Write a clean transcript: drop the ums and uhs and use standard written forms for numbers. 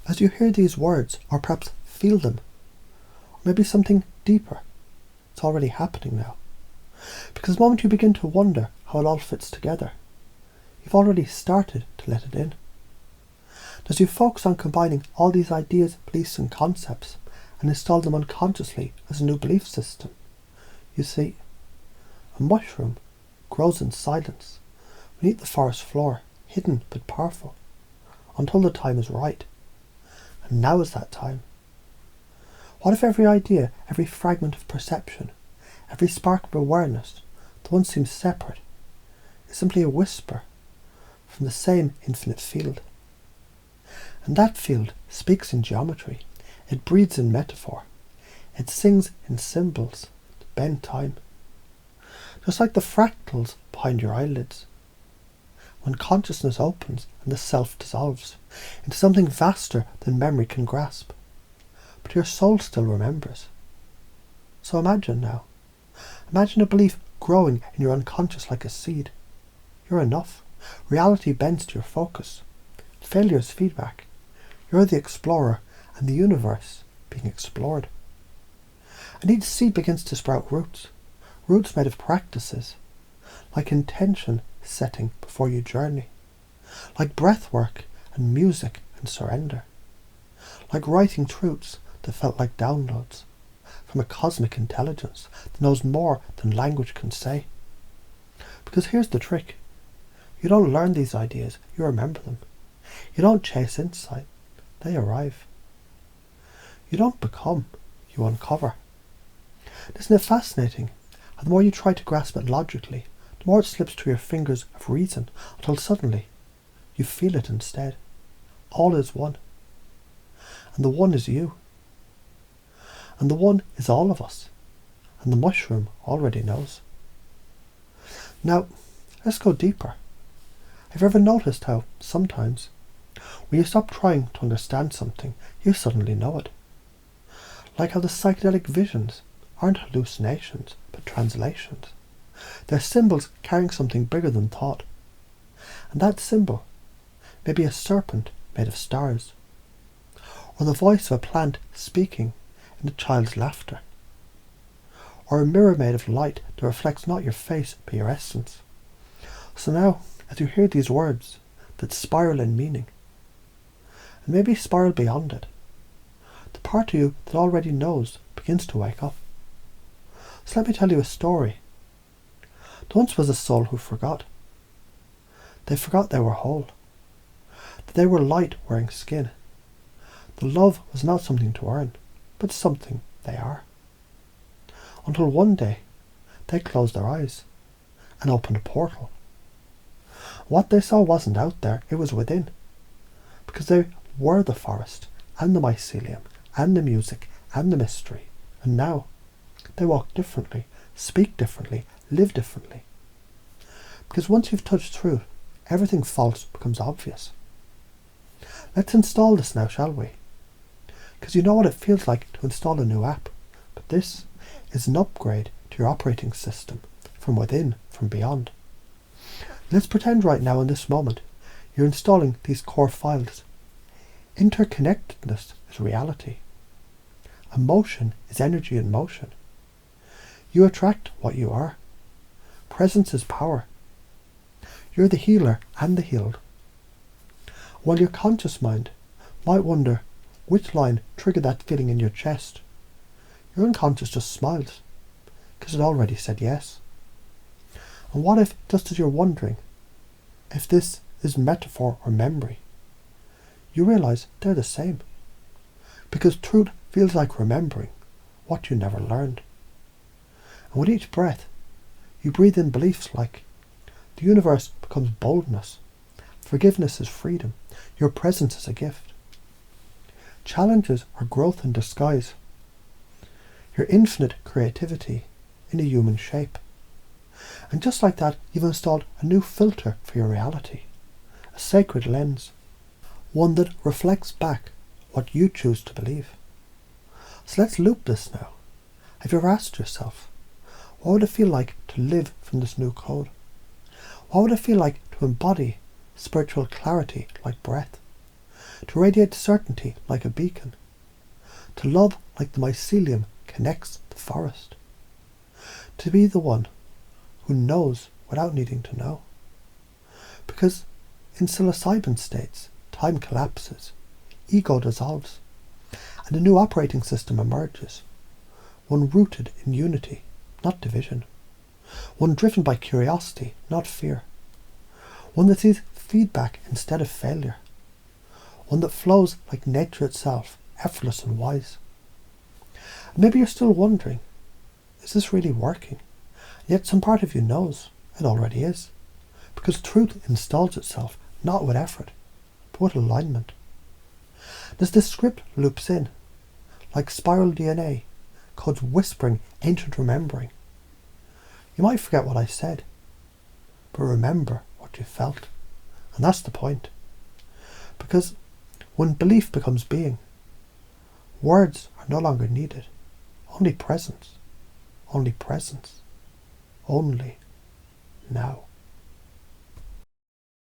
As you hear these words, or perhaps feel them, or maybe something deeper, it's already happening now. Because the moment you begin to wonder how it all fits together, you've already started to let it in. As you focus on combining all these ideas, beliefs and concepts and install them unconsciously as a new belief system, you see, a mushroom grows in silence beneath the forest floor, hidden but powerful, until the time is right. And now is that time. What if every idea, every fragment of perception, every spark of awareness, that once seems separate, is simply a whisper from the same infinite field? And that field speaks in geometry, it breathes in metaphor, it sings in symbols to bend time. Just like the fractals behind your eyelids. When consciousness opens and the self dissolves into something vaster than memory can grasp, but your soul still remembers. So imagine now. Imagine a belief growing in your unconscious like a seed. You're enough. Reality bends to your focus. Failure is feedback. You're the explorer and the universe being explored. And each seed begins to sprout roots. Roots made of practices, like intention setting before you journey, like breath work and music and surrender, like writing truths that felt like downloads from a cosmic intelligence that knows more than language can say. Because here's the trick. You don't learn these ideas, you remember them. You don't chase insight, they arrive. You don't become, you uncover. Isn't it fascinating? And the more you try to grasp it logically, the more it slips through your fingers of reason, until suddenly you feel it instead. All is one. And the one is you. And the one is all of us. And the mushroom already knows. Now, let's go deeper. Have you ever noticed how sometimes, when you stop trying to understand something, you suddenly know it? Like how the psychedelic visions aren't hallucinations, but translations. They're symbols carrying something bigger than thought. And that symbol may be a serpent made of stars, or the voice of a plant speaking in a child's laughter, or a mirror made of light that reflects not your face but your essence. So now, as you hear these words that spiral in meaning, and maybe spiral beyond it, the part of you that already knows begins to wake up. So let me tell you a story. There once was a soul who forgot. They forgot they were whole, that they were light wearing skin. The love was not something to earn, but something they are. Until one day, they closed their eyes and opened a portal. What they saw wasn't out there, it was within. Because they were the forest, and the mycelium, and the music, and the mystery. And now, they walk differently, speak differently, live differently. Because once you've touched truth, everything false becomes obvious. Let's install this now, shall we? Because you know what it feels like to install a new app. But this is an upgrade to your operating system, from within, from beyond. Let's pretend right now in this moment, you're installing these core files. Interconnectedness is reality. Emotion is energy in motion. You attract what you are. Presence is power. You're the healer and the healed. While your conscious mind might wonder which line triggered that feeling in your chest, your unconscious just smiles, because it already said yes. And what if, just as you're wondering if this is metaphor or memory, you realize they're the same? Because truth feels like remembering what you never learned. And with each breath, you breathe in beliefs like the universe becomes boldness, forgiveness is freedom, your presence is a gift. Challenges are growth in disguise, your infinite creativity in a human shape. And just like that, you've installed a new filter for your reality, a sacred lens, one that reflects back what you choose to believe. So let's loop this now. Have you ever asked yourself, what would it feel like to live from this new code? What would it feel like to embody spiritual clarity like breath? to radiate certainty like a beacon, to love like the mycelium connects the forest, to be the one who knows without needing to know. Because in psilocybin states, time collapses, ego dissolves, and a new operating system emerges, one rooted in unity, not division, one driven by curiosity, not fear, one that sees feedback instead of failure, one that flows like nature itself, effortless and wise. And maybe you're still wondering, is this really working? And yet some part of you knows it already is, because truth installs itself not with effort, but with alignment. As this script loops in, like spiral DNA, codes whispering ancient remembering. You might forget what I said, but remember what you felt. And that's the point. Because when belief becomes being, words are no longer needed. Only presence. Only presence. Only now.